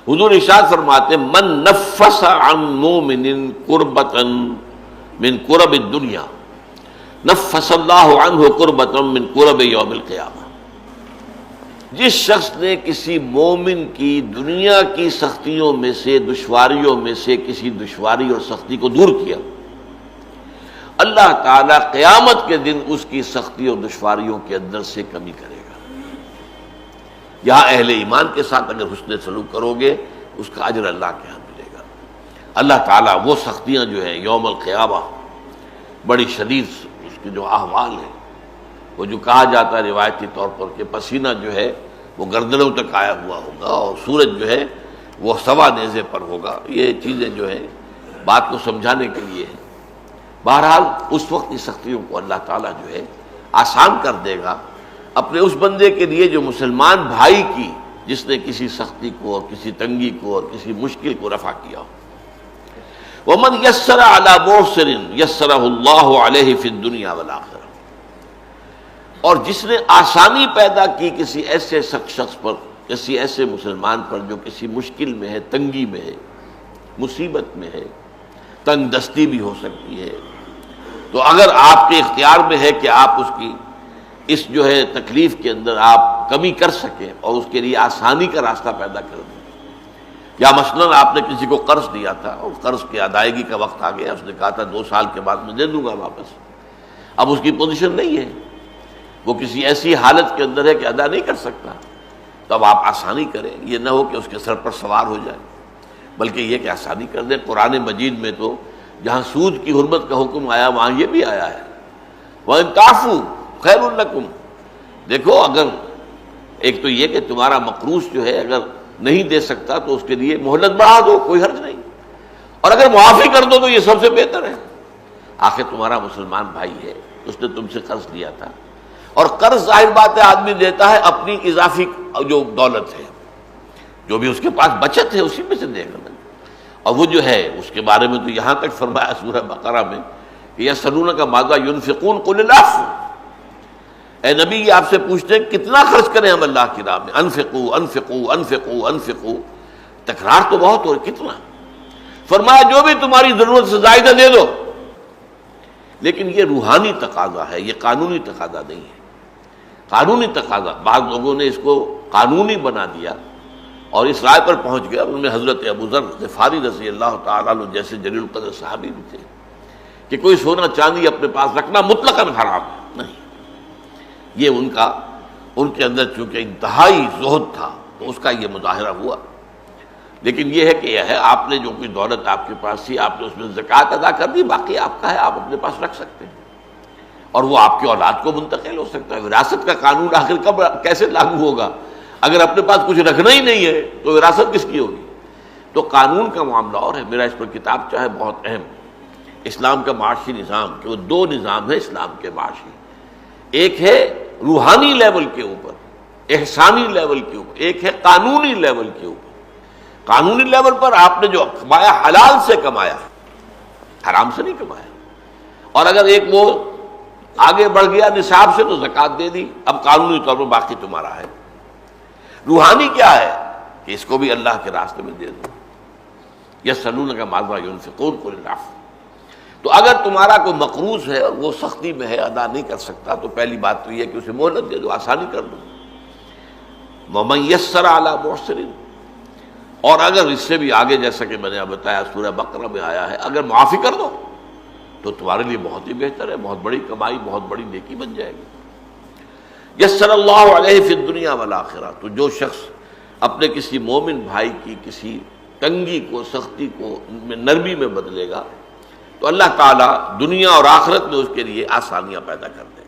حضور ارشاد فرماتے من نفس عن مومن کربۃ من کرب الدنیا نفس اللہ عنہ کربۃ من کرب یوم القیامہ، جس شخص نے کسی مومن کی دنیا کی سختیوں میں سے، دشواریوں میں سے کسی دشواری اور سختی کو دور کیا، اللہ تعالیٰ قیامت کے دن اس کی سختی اور دشواریوں کے اندر سے کمی کرے گا۔ یہاں اہل ایمان کے ساتھ اگر حسن سلوک کرو گے اس کا اجر اللہ کے ہاں ملے گا۔ اللہ تعالیٰ وہ سختیاں جو ہیں یوم القیامہ بڑی شدید اس کے جو احوال ہیں، وہ جو کہا جاتا ہے روایتی طور پر کہ پسینہ جو ہے وہ گردنوں تک آیا ہوا ہوگا اور سورج جو ہے وہ سوا نیزے پر ہوگا، یہ چیزیں جو ہیں بات کو سمجھانے کے لیے ہیں۔ بہرحال اس وقت کی سختیوں کو اللہ تعالیٰ جو ہے آسان کر دے گا اپنے اس بندے کے لیے جو مسلمان بھائی کی، جس نے کسی سختی کو اور کسی تنگی کو اور کسی مشکل کو رفع کیا ہو۔ وَمَنْ يَسَّرَ عَلَى مُعْسِرٍ يَسَّرَهُ اللَّهُ عَلَيْهِ فِي الدُّنْيَا وَالْآخِرَةِ، اور جس نے آسانی پیدا کی کسی ایسے شخص پر، کسی ایسے مسلمان پر جو کسی مشکل میں ہے، تنگی میں ہے، مصیبت میں ہے، تنگ دستی بھی ہو سکتی ہے، تو اگر آپ کے اختیار میں ہے کہ آپ اس کی اس جو ہے تکلیف کے اندر آپ کمی کر سکیں اور اس کے لیے آسانی کا راستہ پیدا کر دیں، یا مثلاً آپ نے کسی کو قرض دیا تھا اور قرض کی ادائیگی کا وقت آ گیا، اس نے کہا تھا 2 سال کے بعد میں دے دوں گا واپس، اب اس کی پوزیشن نہیں ہے، وہ کسی ایسی حالت کے اندر ہے کہ ادا نہیں کر سکتا، تو اب آپ آسانی کریں، یہ نہ ہو کہ اس کے سر پر سوار ہو جائے، بلکہ یہ کہ آسانی کر دیں۔ قرآن مجید میں تو جہاں سود کی حرمت کا حکم آیا وہاں یہ بھی آیا ہے وَإِن تَعْفُوا خَيْرٌ لَكُمْ، دیکھو اگر ایک تو یہ کہ تمہارا مقروض جو ہے اگر نہیں دے سکتا تو اس کے لیے مہلت بڑھا دو، کوئی حرج نہیں، اور اگر معافی کر دو تو یہ سب سے بہتر ہے۔ آخر تمہارا مسلمان بھائی ہے، اس نے تم سے قرض لیا تھا، اور قرض ظاہر بات ہے آدمی دیتا ہے اپنی اضافی جو دولت ہے، جو بھی اس کے پاس بچت ہے اسی میں سے دے گا، اور وہ جو ہے اس کے بارے میں تو یہاں تک فرمایا سورہ بقرہ میں کہ یسألونک ماذا ينفقون قل العفو، اے نبی یہ آپ سے پوچھتے ہیں کتنا خرچ کریں ہم اللہ کی راہ میں، انفقوا انفقوا انفقوا انفقوا، تکرار تو بہت ہو رہی، کتنا؟ فرمایا جو بھی تمہاری ضرورت سے زائدہ دے دو، لیکن یہ روحانی تقاضا ہے، یہ قانونی تقاضا نہیں ہے۔ قانونی تقاضا بعض لوگوں نے اس کو قانونی بنا دیا اور اس رائے پر پہنچ گیا، ان میں حضرت ابو ذر غفاری رضی اللہ تعالیٰ عنہ جیسے جلیل القدر صحابی بھی تھے، کہ کوئی سونا چاندی اپنے پاس رکھنا مطلقاً حرام ہے، نہیں، یہ ان کے اندر چونکہ انتہائی زہد تھا تو اس کا یہ مظاہرہ ہوا۔ لیکن یہ ہے کہ یہ ہے آپ نے جو کوئی دولت آپ کے پاس تھی آپ نے اس میں زکوٰۃ ادا کر دی، باقی آپ کا ہے، آپ اپنے پاس رکھ سکتے ہیں، اور وہ آپ کی اولاد کو منتقل ہو سکتا ہے۔ وراثت کا قانون آخر کب کیسے لاگو ہوگا؟ اگر اپنے پاس کچھ رکھنا ہی نہیں ہے تو وراثت کس کی ہوگی؟ تو قانون کا معاملہ اور ہے۔ میرا اس پر کتاب چاہے بہت اہم، اسلام کا معاشی نظام، کہ وہ 2 نظام ہیں اسلام کے معاشی، ایک ہے روحانی لیول کے اوپر، احسانی لیول کے اوپر، ایک ہے قانونی لیول کے اوپر۔ قانونی لیول پر آپ نے جو کمایا حلال سے کمایا، حرام سے نہیں کمایا، اور اگر ایک وہ آگے بڑھ گیا نصاب سے تو زکوٰۃ دے دی، اب قانونی طور پر باقی تمہارا ہے۔ روحانی کیا ہے کہ اس کو بھی اللہ کے راستے میں دے دو، یسألونک ماذا ينفقون قل العفو۔ تو اگر تمہارا کوئی مقروض ہے اور وہ سختی میں ہے، ادا نہیں کر سکتا، تو پہلی بات تو یہ کہ اسے مہلت دے دو، آسانی کر دو۔ وَمَن يَسَّرَ عَلَى مُعْسِرٍ، اور اگر اس سے بھی آگے جیسا کہ میں نے بتایا سورہ بقرہ میں آیا ہے، اگر معافی کر دو تو تمہارے لیے بہت ہی بہتر ہے، بہت بڑی کمائی، بہت بڑی نیکی بن جائے گی۔ یسر اللہ علیہ فی الدنیا والآخرہ، تو جو شخص اپنے کسی مومن بھائی کی کسی تنگی کو، سختی کو نرمی میں بدلے گا تو اللہ تعالیٰ دنیا اور آخرت میں اس کے لیے آسانیاں پیدا کر دے گا۔